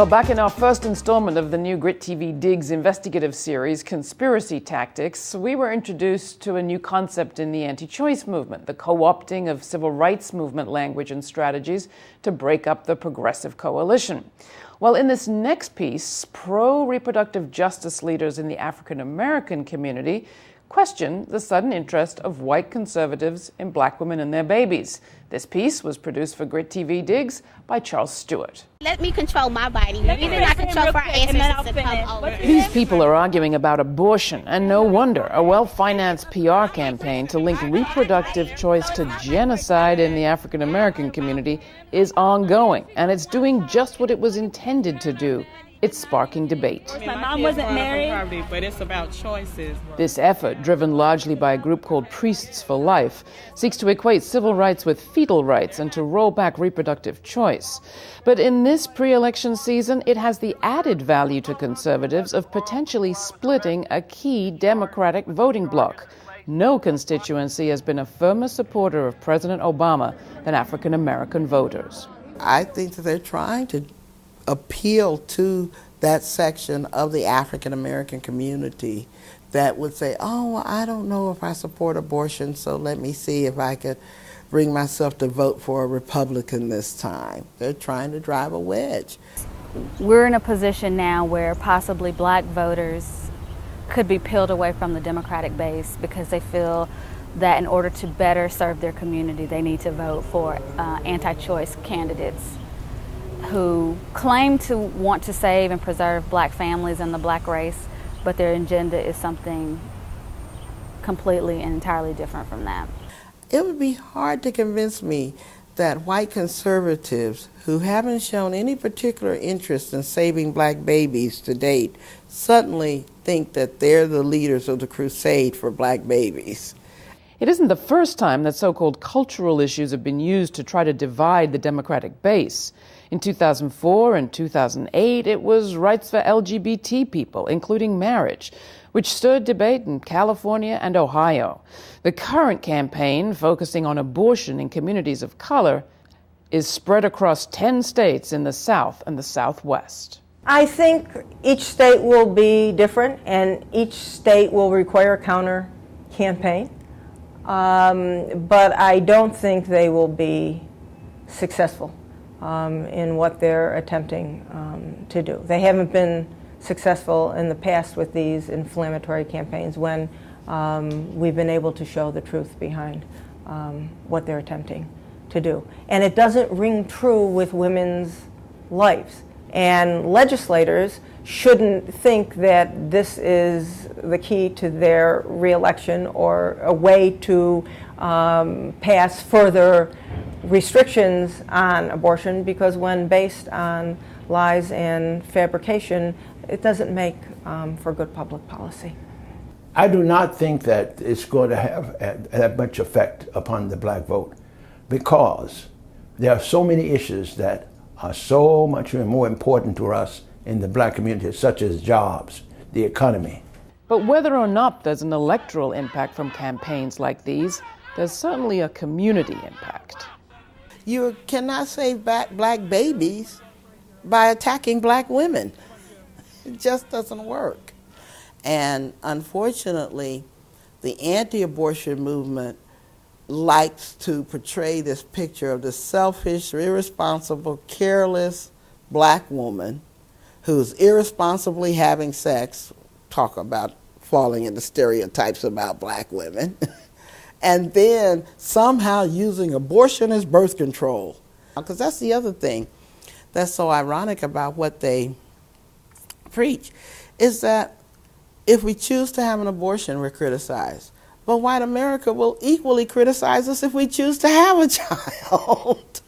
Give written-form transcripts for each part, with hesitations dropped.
Well, back in our first installment of the new GRITtv Digs investigative series, Conspiracy Tactics, we were introduced to a new concept in the anti-choice movement, the co-opting of civil rights movement language and strategies to break up the progressive coalition. Well, in this next piece, pro-reproductive justice leaders in the African American community questioned the sudden interest of white conservatives in black women and their babies. This piece was produced for GRITtv Digs by Charles Stewart. Let me control my body. We did not control for our ancestors to come over. These people are arguing about abortion, and no wonder. A well-financed PR campaign to link reproductive choice to genocide in the African American community is ongoing, and it's doing just what it was intended to do. It's sparking debate. My mom wasn't married. But it's about choices. This effort, driven largely by a group called Priests for Life, seeks to equate civil rights with fetal rights and to roll back reproductive choice. But in this pre-election season, it has the added value to conservatives of potentially splitting a key Democratic voting bloc. No constituency has been a firmer supporter of President Obama than African American voters. I think that they're trying to appeal to that section of the African American community that would say, oh, well, I don't know if I support abortion, so let me see if I could bring myself to vote for a Republican this time. They're trying to drive a wedge. We're in a position now where possibly black voters could be peeled away from the Democratic base because they feel that in order to better serve their community, they need to vote for anti-choice candidates who claim to want to save and preserve black families and the black race, but their agenda is something completely and entirely different from that. It would be hard to convince me that white conservatives who haven't shown any particular interest in saving black babies to date suddenly think that they're the leaders of the crusade for black babies. It isn't the first time that so-called cultural issues have been used to try to divide the Democratic base. In 2004 and 2008, it was rights for LGBT people, including marriage, which stirred debate in California and Ohio. The current campaign, focusing on abortion in communities of color, is spread across 10 states in the South and the Southwest. I think each state will be different, and each state will require a counter campaign. But I don't think they will be successful in what they're attempting to do. They haven't been successful in the past with these inflammatory campaigns when we've been able to show the truth behind what they're attempting to do. And it doesn't ring true with women's lives. And legislators shouldn't think that this is the key to their reelection or a way to pass further restrictions on abortion, because when based on lies and fabrication, it doesn't make for good public policy. I do not think that it's going to have that much effect upon the black vote, because there are so many issues that are so much more important to us in the black community, such as jobs, the economy. But whether or not there's an electoral impact from campaigns like these, there's certainly a community impact. You cannot save black babies by attacking black women. It just doesn't work. And unfortunately, the anti-abortion movement likes to portray this picture of the selfish, irresponsible, careless black woman who's irresponsibly having sex, talk about falling into stereotypes about black women, and then somehow using abortion as birth control. Because that's the other thing that's so ironic about what they preach, is that if we choose to have an abortion, we're criticized. But white America will equally criticize us if we choose to have a child,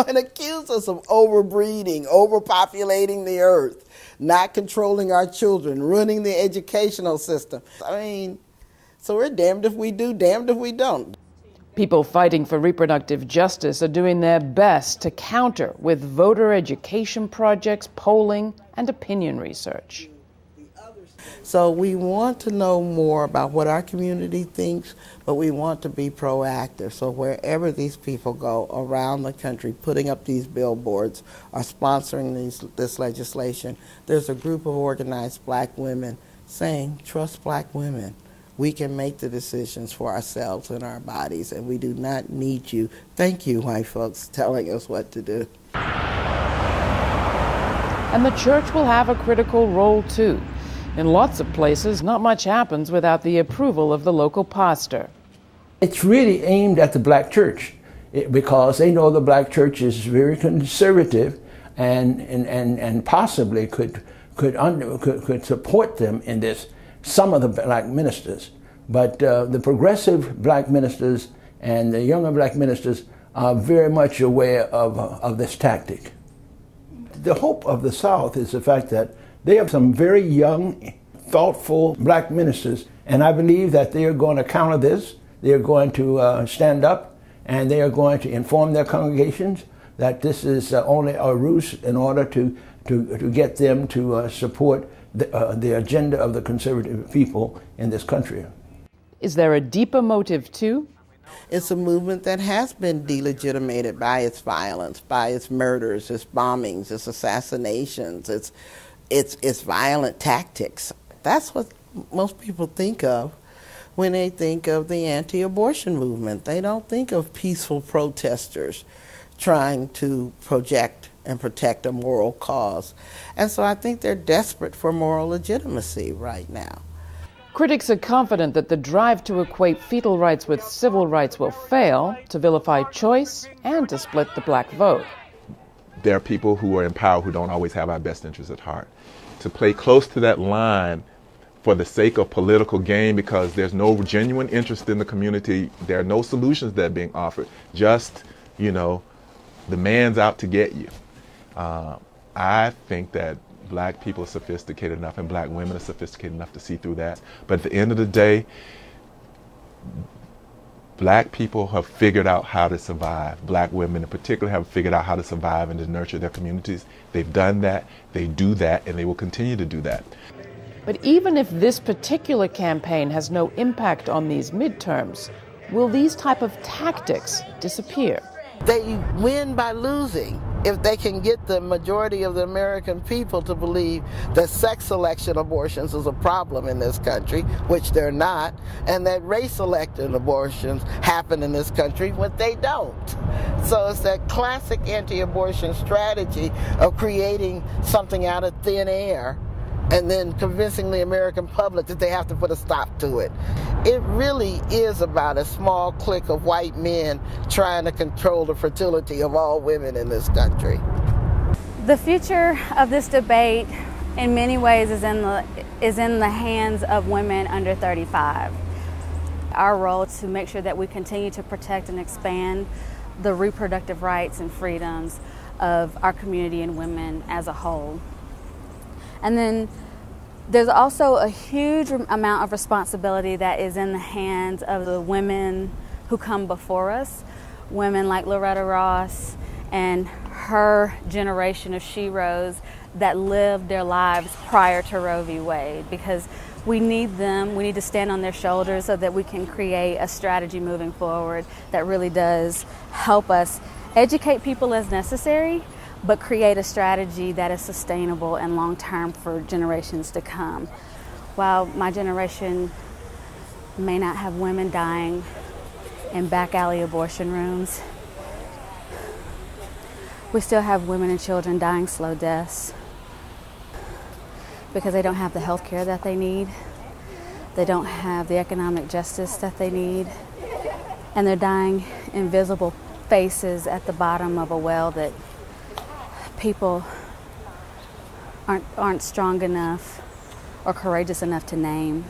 and accuse us of overbreeding, overpopulating the earth, not controlling our children, ruining the educational system. I mean, so we're damned if we do, damned if we don't. People fighting for reproductive justice are doing their best to counter with voter education projects, polling, and opinion research. So we want to know more about what our community thinks, but we want to be proactive. So wherever these people go around the country, putting up these billboards or sponsoring this legislation, there's a group of organized black women saying, trust black women. We can make the decisions for ourselves and our bodies, and we do not need you. Thank you, white folks, telling us what to do. And the church will have a critical role too. In lots of places, not much happens without the approval of the local pastor. It's really aimed at the black church because they know the black church is very conservative and possibly could support them in this. Some of the black ministers, but the progressive black ministers and the younger black ministers are very much aware of this tactic. The hope of the South is the fact that they have some very young, thoughtful black ministers, and I believe that they are going to counter this. They are going to stand up, and they are going to inform their congregations that this is only a ruse in order to get them to support the agenda of the conservative people in this country. Is there a deeper motive too? It's a movement that has been delegitimated by its violence, by its murders, its bombings, its assassinations, its violent tactics. That's what most people think of when they think of the anti-abortion movement. They don't think of peaceful protesters trying to project and protect a moral cause. And so I think they're desperate for moral legitimacy right now. Critics are confident that the drive to equate fetal rights with civil rights will fail, to vilify choice, and to split the black vote. There are people who are in power who don't always have our best interests at heart. To play close to that line for the sake of political gain, because there's no genuine interest in the community, there are no solutions that are being offered, just, the man's out to get you. I think that black people are sophisticated enough and black women are sophisticated enough to see through that. But at the end of the day, black people have figured out how to survive. Black women in particular have figured out how to survive and to nurture their communities. They've done that, they do that, and they will continue to do that. But even if this particular campaign has no impact on these midterms, will these type of tactics disappear? They win by losing if they can get the majority of the American people to believe that sex selection abortions is a problem in this country, which they're not, and that race-selected abortions happen in this country, when they don't. So it's that classic anti-abortion strategy of creating something out of thin air and then convincing the American public that they have to put a stop to it. It really is about a small clique of white men trying to control the fertility of all women in this country. The future of this debate in many ways is in the hands of women under 35. Our role is to make sure that we continue to protect and expand the reproductive rights and freedoms of our community and women as a whole. And then there's also a huge amount of responsibility that is in the hands of the women who come before us, women like Loretta Ross and her generation of sheroes that lived their lives prior to Roe v. Wade, because we need them, we need to stand on their shoulders so that we can create a strategy moving forward that really does help us educate people as necessary, but create a strategy that is sustainable and long-term for generations to come. While my generation may not have women dying in back alley abortion rooms, we still have women and children dying slow deaths because they don't have the health care that they need, they don't have the economic justice that they need, and they're dying invisible faces at the bottom of a well that people aren't strong enough or courageous enough to name.